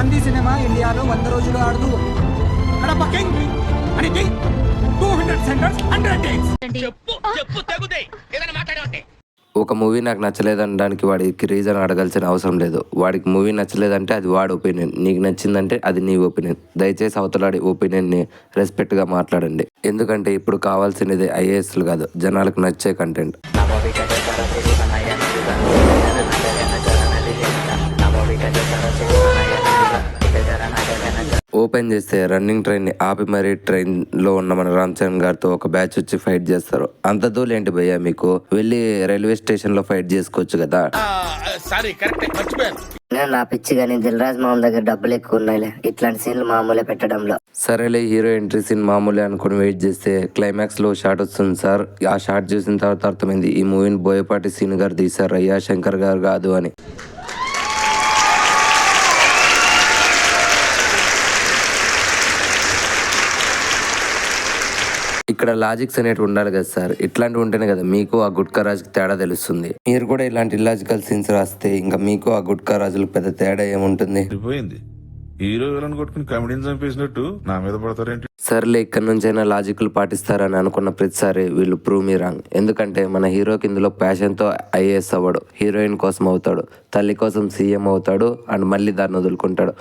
Gandhi cinema ఇండియాలో 100 రోజులు ఆడదు. కడప కింగ్ అని 200 సెంటర్స్ 100 డేస్. చెప్పు తగుదే ఏదైనా మాట్లాడండి. ఒక మూవీ నాకు నచ్చలేదనడానికి వాడికి రీజన్ అడగాల్సిన అవసరం లేదు. వాడికి మూవీ నచ్చలేదంటే అది వాడి ఒపీనియన్, నీకు నచ్చిందంటే అది నీ ఒపీనియన్. దయచేసి అవతలాడి ఒపీనియన్ని రెస్పెక్ట్గా మాట్లాడండి. ఎందుకంటే ఇప్పుడు కావాల్సినది ఐఏఎస్లు కాదు, జనాలకు నచ్చే కంటెంట్. ఓపెన్ చేస్తే రన్నింగ్ ట్రైన్ ని ఆపి మరీ ట్రైన్ లో ఉన్న మన రామ్ చరణ్ గారితో ఒక బ్యాచ్ వచ్చి ఫైట్ చేస్తారు. అంత దూరం ఏంటి భయ్యా మీకు? వెళ్ళి రైల్వే స్టేషన్ లో ఫైట్ చేసుకోవచ్చు కదా. నా పిచ్చి కానీ దిల్ రాజు మామ దగ్గర డబ్బులు ఎక్కువ ఉన్నాయి, ఇట్లాంటి సీన్లు మామూలే పెట్టడంలో. సరేలే, హీరో ఎంట్రీ సీన్ మామూలే అనుకుని వెయిట్ చేస్తే క్లైమాక్స్ లో షాట్ వస్తుంది సార్. ఆ షాట్ చూసిన తర్వాత అర్థమైంది ఈ మూవీని బోయపాటి సీన్ గారు తీశారు, అయ్యా శంకర్ గారు కాదు అని. ఇక్కడ లాజిక్స్ అనేటివి ఉండాలి కదా సార్. ఇట్లాంటివి ఉంటేనే కదా మీకు ఆ గుట్కా రాజుకి తేడా తెలుస్తుంది. మీరు కూడా ఇలాంటి ఇల్లాజికల్ సీన్స్ రాస్తే ఇంకా మీకు ఆ గుట్కా రాజులకు పెద్ద తేడా ఏముంటుంది? హీరో విలన్ కొట్టుకుని కమెడీని చంపేసినట్టు నా మీద పడతారేంటి? సర్లే, ఇక్కడ నుంచైనా లాజిక్లు పాటిస్తారని అనుకున్న ప్రతిసారి వీళ్ళు ప్రూవ్ మీ రాంగ్. ఎందుకంటే మన హీరోకి ఇందులో ప్యాషన్ తో ఐఏఎస్ అవ్వడు, హీరోయిన్ కోసం అవుతాడు, తల్లి కోసం సీఎం అవుతాడు, అండ్ మళ్ళీ దాన్ని వదులుకుంటాడు.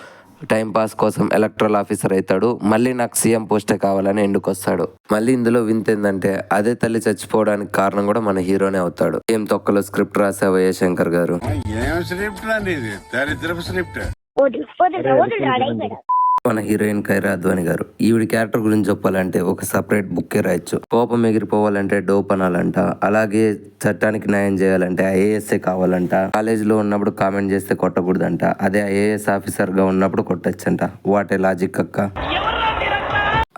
టైం పాస్ కోసం ఎలక్ట్రల్ ఆఫీసర్ అవుతాడు, మళ్ళీ నాకు సీఎం పోస్టే కావాలని ఎండుకొస్తాడు. మళ్ళీ ఇందులో వింత ఏంటంటే అదే తల్లి చచ్చిపోవడానికి కారణం కూడా మన హీరోనే అవుతాడు. ఏం తొక్కలో స్క్రిప్ట్ రాసావయ్య శంకర్ గారు. మన హీరోయిన్ కైరా అద్వాని గారు, ఈవిడ క్యారెక్టర్ గురించి చెప్పాలంటే ఒక సపరేట్ బుక్కే రాయొచ్చు. కోపం ఎగిరిపోవాలంటే డోప్ అనాలంట, అలాగే చట్టానికి న్యాయం చేయాలంటే ఐఏఎస్ఏ కావాలంట, కాలేజీలో ఉన్నప్పుడు కామెంట్ చేస్తే కొట్టకూడదంట, అదే ఐఏఎస్ ఆఫీసర్ గా ఉన్నప్పుడు కొట్టచ్చంట. వాటే లాజిక్ అక్క.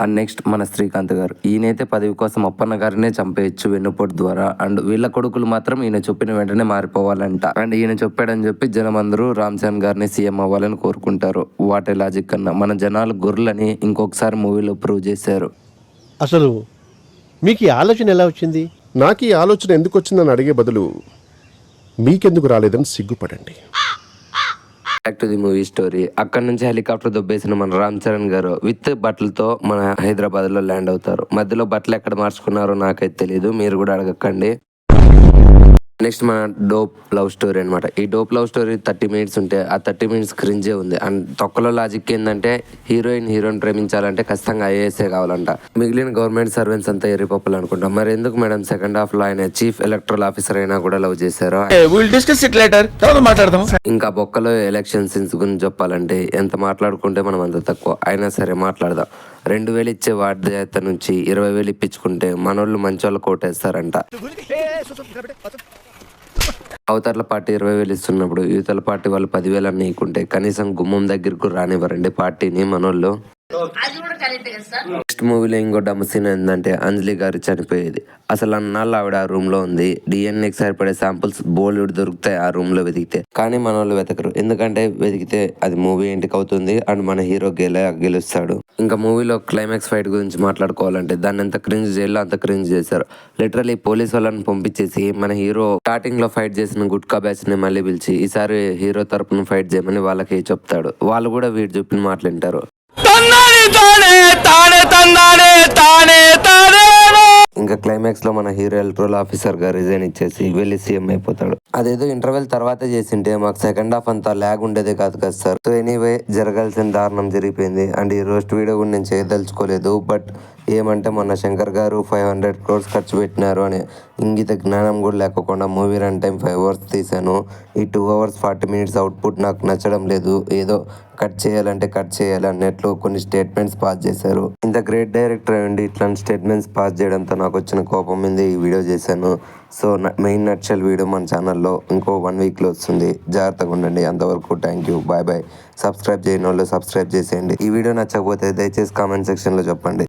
అండ్ నెక్స్ట్ మన శ్రీకాంత్ గారు, ఈయనైతే పదవి కోసం అప్పన్న గారినే చంపేయచ్చు వెన్నుపోటు ద్వారా, అండ్ వీళ్ళ కొడుకులు మాత్రం ఈయన చెప్పిన వెంటనే మారిపోవాలంట. అండ్ ఈయన చెప్పాడని చెప్పి జనం అందరూ రామ్ చరణ్ గారిని సీఎం అవ్వాలని కోరుకుంటారు. వాటే లాజిక్ కన్నా మన జనాలు గొర్రెలని ఇంకొకసారి మూవీలో ప్రూవ్ చేశారు. అసలు మీకు ఈ ఆలోచన ఎలా వచ్చింది? నాకు ఈ ఆలోచన ఎందుకు వచ్చిందని అడిగే బదులు మీకెందుకు రాలేదని సిగ్గుపడండి. Back to the movie story. అక్కడ నుంచి హెలికాప్టర్ దొబ్బేసిన మన రామ్ చరణ్ గారు విత్ బట్టలతో మన హైదరాబాద్ లో ల్యాండ్ అవుతారు. మధ్యలో బట్టలు ఎక్కడ మార్చుకున్నారో నాకైతే తెలియదు, మీరు కూడా అడగకండి. నెక్స్ట్ మన డోప్ లవ్ స్టోరీ అనమాట. ఈ డోప్ లవ్ స్టోరీ 30 మినిట్స్ ఉంటే ఆ 30 మినిట్స్ క్రింజే ఉంది. అండ్ తొక్కలో లాజిక్ ఏంటంటే హీరోయిన్ ప్రేమించాలంటే ఖచ్చితంగా ఐఏఎస్ఏ కావాలంట, మిగిలిన గవర్నమెంట్ సర్వెంట్స్ అంతా ఎరిపప్పులు అనుకుంటాం. మరి ఎందుకు మేడం సెకండ్ హాఫ్ లో ఆయన చీఫ్ ఎలక్ట్రల్ ఆఫీసర్ అయినా కూడా లవ్ చేశారు? ఇంకా బొక్కలో ఎలక్షన్ సీన్స్ గురించి చెప్పాలంటే ఎంత మాట్లాడుకుంటే మనం అంత తక్కువ. అయినా సరే మాట్లాడదాం. 2000 ఇచ్చే వార్త నుంచి 20,000 ఇప్పించుకుంటే మనోళ్ళు మంచోళ్ళు కోటేస్తారంట. అవతల పార్టీ 20,000 ఇస్తున్నప్పుడు యువతల పార్టీ వాళ్ళు 10,000 అని నీకుంటే కనీసం గుమ్మం దగ్గరకు రానివ్వరండి పార్టీని మనోళ్ళు. నెక్స్ట్ మూవీలో ఇంకో డమ్ సీన్ ఏంటంటే అంజలి గారు చనిపోయేది. అసలు అన్నాళ్ళు ఆవిడ ఆ రూమ్ లో ఉంది, డిఎన్ఏకి సరిపడే శాంపుల్స్ బోల్డ్ దొరుకుతాయి ఆ రూమ్ లో వెతికితే. కానీ మన వాళ్ళు వెతకరు, ఎందుకంటే వెతికితే అది మూవీ ఎంటికి అవుతుంది అండ్ మన హీరో గెలుస్తాడు. ఇంకా మూవీలో క్లైమాక్స్ ఫైట్ గురించి మాట్లాడుకోవాలంటే దాన్ని ఎంత క్రింజ్ చేయాలో అంత క్రింజ్ చేశారు. లిటరలీ పోలీస్ వాళ్ళని పంపించేసి మన హీరో స్టార్టింగ్ లో ఫైట్ చేసిన గుట్కా బ్యాచ్ ని మళ్ళీ పిలిచి ఈసారి హీరో తరపున ఫైట్ చేయమని వాళ్ళకి చెప్తాడు. వాళ్ళు కూడా వీడు చెప్పిన మాటలు వింటారు. ఇంకా క్లైమాక్స్ లో మన హీరో ఎలక్ట్రల్ ఆఫీసర్ గా రిజైన్ ఇచ్చేసి వెళ్ళి సీఎం అయిపోతాడు. అదేదో ఇంటర్వెల్ తర్వాత చేసింటే మాకు సెకండ్ హాఫ్ అంతా ల్యాగ్ ఉండేదే కాదు కదా సార్. సో ఎనీవే, జరగాల్సిన దారుణం జరిగిపోయింది. అండ్ ఈ రోస్ట్ వీడియో కూడా నేను చేయదలుచుకోలేదు. బట్ ఏమంటే మొన్న శంకర్ గారు 500 crores ఖర్చు పెట్టినారు అని ఇంగిత జ్ఞానం కూడా లేకుండా మూవీ రన్ టైం 5 hours తీసాను. ఈ 2 hours 40 minutes అవుట్పుట్ నాకు నచ్చడం లేదు. ఏదో కట్ చేయాలంటే కట్ చేయాలి అన్నట్లు కొన్ని స్టేట్మెంట్స్ పాస్ చేశారు. ఇంత గ్రేట్ డైరెక్టర్ అయ్యండి ఇట్లాంటి స్టేట్మెంట్స్ పాస్ చేయడంతో నాకు వచ్చిన కోపం మీద ఈ వీడియో చేశాను. సో మెయిన్ నట్షల్ వీడియో మన ఛానల్లో ఇంకో 1 weekలో వస్తుంది. జాగ్రత్తగా ఉండండి. అంతవరకు thank you, bye bye. Subscribe చేయని వాళ్ళు సబ్స్క్రైబ్ చేసేయండి. ఈ వీడియో నచ్చకపోతే దయచేసి కామెంట్ సెక్షన్లో చెప్పండి.